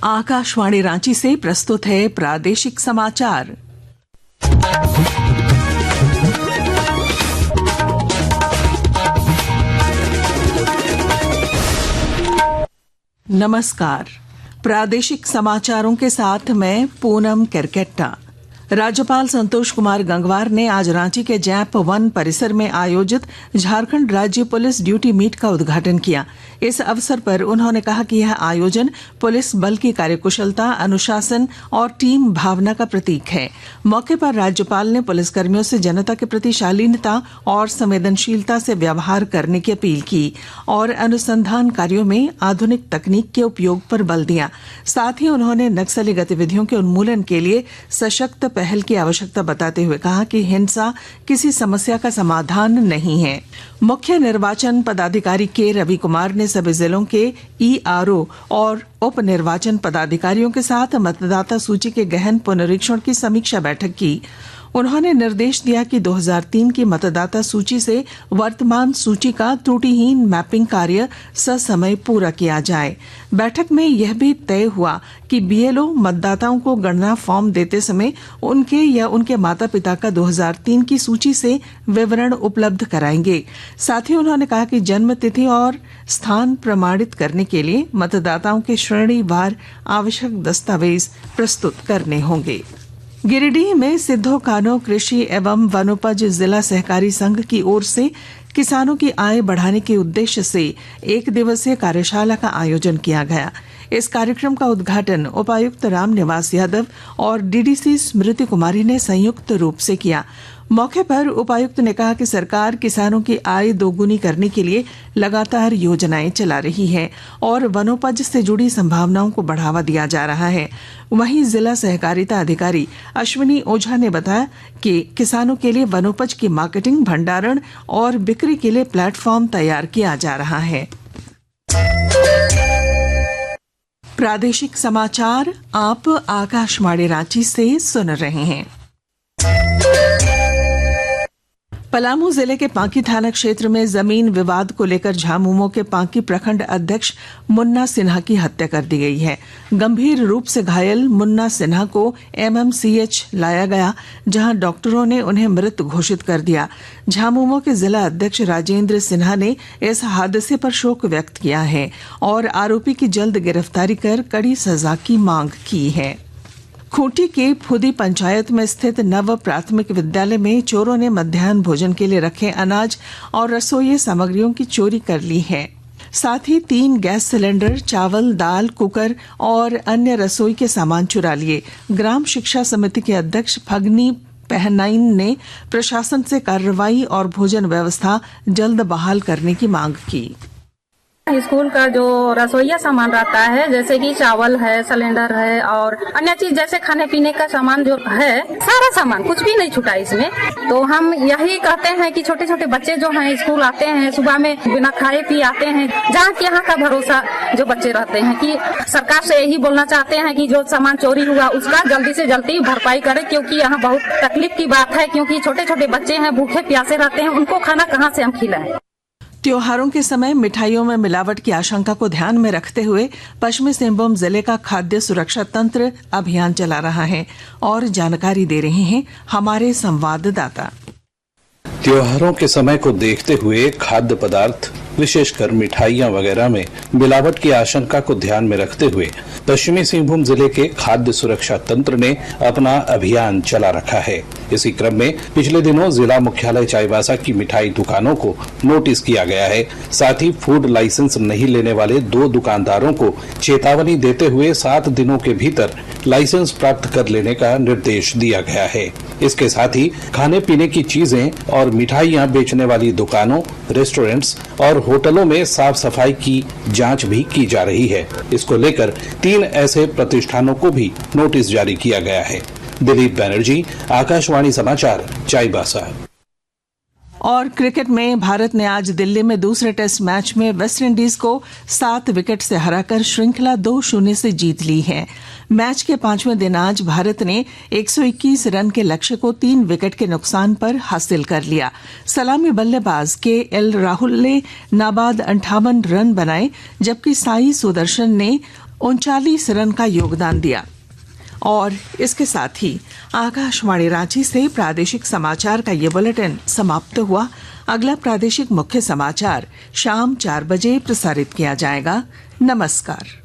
आकाशवाणी रांची से प्रस्तुत है प्रादेशिक समाचार। नमस्कार, प्रादेशिक समाचारों के साथ मैं पूनम केरकेट्टा। राज्यपाल संतोष कुमार गंगवार ने आज रांची के जैप वन परिसर में आयोजित झारखंड राज्य पुलिस ड्यूटी मीट का उद्घाटन किया। इस अवसर पर उन्होंने कहा कि यह आयोजन पुलिस बल की कार्यकुशलता, अनुशासन और टीम भावना का प्रतीक है। मौके पर राज्यपाल ने पुलिसकर्मियों से जनता के प्रति शालीनता और संवेदनशीलता से व्यवहार करने की अपील की और अनुसंधान कार्यों में आधुनिक तकनीक के उपयोग पर बल दिया। साथ ही उन्होंने नक्सली गतिविधियों के उन्मूलन के लिए सशक्त पहल की आवश्यकता बताते हुए कहा कि हिंसा किसी समस्या का समाधान नहीं है। मुख्य निर्वाचन पदाधिकारी के रवि कुमार ने सभी जिलों के ईआरओ और उप निर्वाचन पदाधिकारियों के साथ मतदाता सूची के गहन पुनरीक्षण की समीक्षा बैठक की। उन्होंने निर्देश दिया कि 2003 की मतदाता सूची से वर्तमान सूची का त्रुटिहीन मैपिंग कार्य ससमय पूरा किया जाए। बैठक में यह भी तय हुआ कि बीएलओ मतदाताओं को गणना फॉर्म देते समय उनके या उनके माता पिता का 2003 की सूची से विवरण उपलब्ध कराएंगे। साथ ही उन्होंने कहा कि जन्म तिथि और स्थान प्रमाणित करने के लिए मतदाताओं के श्रेणीवार आवश्यक दस्तावेज प्रस्तुत करने होंगे। गिरिडीह में सिद्धो कानो कृषि एवं वनोपज जिला सहकारी संघ की ओर से किसानों की आय बढ़ाने के उद्देश्य से एक दिवसीय कार्यशाला का आयोजन किया गया। इस कार्यक्रम का उद्घाटन उपायुक्त रामनिवास यादव और डीडीसी स्मृति कुमारी ने संयुक्त रूप से किया। मौके पर उपायुक्त ने कहा कि सरकार किसानों की आय दोगुनी करने के लिए लगातार योजनाएं चला रही है और वनोपज से जुड़ी संभावनाओं को बढ़ावा दिया जा रहा है। वहीं जिला सहकारिता अधिकारी अश्विनी ओझा ने बताया कि किसानों के लिए वनोपज की मार्केटिंग, भंडारण और बिक्री के लिए प्लेटफॉर्म तैयार किया जा रहा है। प्रादेशिक समाचार आप आकाशवाणी रांची से सुन रहे हैं। पलामू जिले के पांकी थाना क्षेत्र में जमीन विवाद को लेकर झामुमो के पांकी प्रखंड अध्यक्ष मुन्ना सिन्हा की हत्या कर दी गई है। गंभीर रूप से घायल मुन्ना सिन्हा को एमएमसीएच लाया गया, जहां डॉक्टरों ने उन्हें मृत घोषित कर दिया। झामुमो के जिला अध्यक्ष राजेंद्र सिन्हा ने इस हादसे पर शोक व्यक्त किया है और आरोपी की जल्द गिरफ्तारी कर कड़ी सजा की मांग की है। खूंटी के फुदी पंचायत में स्थित नव प्राथमिक विद्यालय में चोरों ने मध्याह्न भोजन के लिए रखे अनाज और रसोई सामग्रियों की चोरी कर ली है। साथ ही 3 गैस सिलेंडर, चावल, दाल, कुकर और अन्य रसोई के सामान चुरा लिए। ग्राम शिक्षा समिति के अध्यक्ष फगनी पहनाइन ने प्रशासन से कार्रवाई और भोजन व्यवस्था जल्द बहाल करने की मांग की। स्कूल का जो रसोईया सामान रहता है, जैसे कि चावल है, सिलेंडर है और अन्य चीज जैसे खाने पीने का सामान जो है, सारा सामान कुछ भी नहीं छूटा इसमें। तो हम यही कहते हैं कि छोटे छोटे बच्चे जो हैं स्कूल आते हैं, सुबह में बिना खाए पी आते हैं, जहाँ की यहाँ का भरोसा जो बच्चे रहते हैं कि सरकार से यही बोलना चाहते हैं कि जो सामान चोरी हुआ उसका जल्दी से जल्दी भरपाई करे, क्योंकि यहाँ बहुत तकलीफ की बात है, क्योंकि छोटे छोटे बच्चे हैं, भूखे प्यासे रहते हैं, उनको खाना कहाँ से हम खिलाएं। त्योहारों के समय मिठाइयों में मिलावट की आशंका को ध्यान में रखते हुए पश्चिमी सिंहभूम जिले का खाद्य सुरक्षा तंत्र अभियान चला रहा है और जानकारी दे रहे हैं हमारे संवाददाता। त्योहारों के समय को देखते हुए खाद्य पदार्थ, विशेषकर मिठाइयां वगैरह में मिलावट की आशंका को ध्यान में रखते हुए पश्चिमी सिंहभूम जिले के खाद्य सुरक्षा तंत्र ने अपना अभियान चला रखा है। इसी क्रम में पिछले दिनों जिला मुख्यालय चाईबासा की मिठाई दुकानों को नोटिस किया गया है। साथ ही फूड लाइसेंस नहीं लेने वाले 2 दुकानदारों को चेतावनी देते हुए 7 दिनों के भीतर लाइसेंस प्राप्त कर लेने का निर्देश दिया गया है। इसके साथ ही खाने पीने की चीजें और मिठाइयां बेचने वाली दुकानों, रेस्टोरेंट्स और होटलों में साफ सफाई की जांच भी की जा रही है। इसको लेकर 3 ऐसे प्रतिष्ठानों को भी नोटिस जारी किया गया है। दिलीप बनर्जी, आकाशवाणी समाचार, चाईबासा। और क्रिकेट में भारत ने आज दिल्ली में दूसरे टेस्ट मैच में वेस्टइंडीज को 7 विकेट से हराकर श्रृंखला 2-0 से जीत ली है। मैच के 5वें दिन आज भारत ने 121 रन के लक्ष्य को 3 विकेट के नुकसान पर हासिल कर लिया। सलामी बल्लेबाज केएल राहुल ने नाबाद 58 रन बनाए, जबकि साई सुदर्शन ने 39 रन का योगदान दिया। और इसके साथ ही आकाशवाणी रांची से प्रादेशिक समाचार का ये बुलेटिन समाप्त हुआ। अगला प्रादेशिक मुख्य समाचार शाम 4 बजे प्रसारित किया जाएगा। नमस्कार।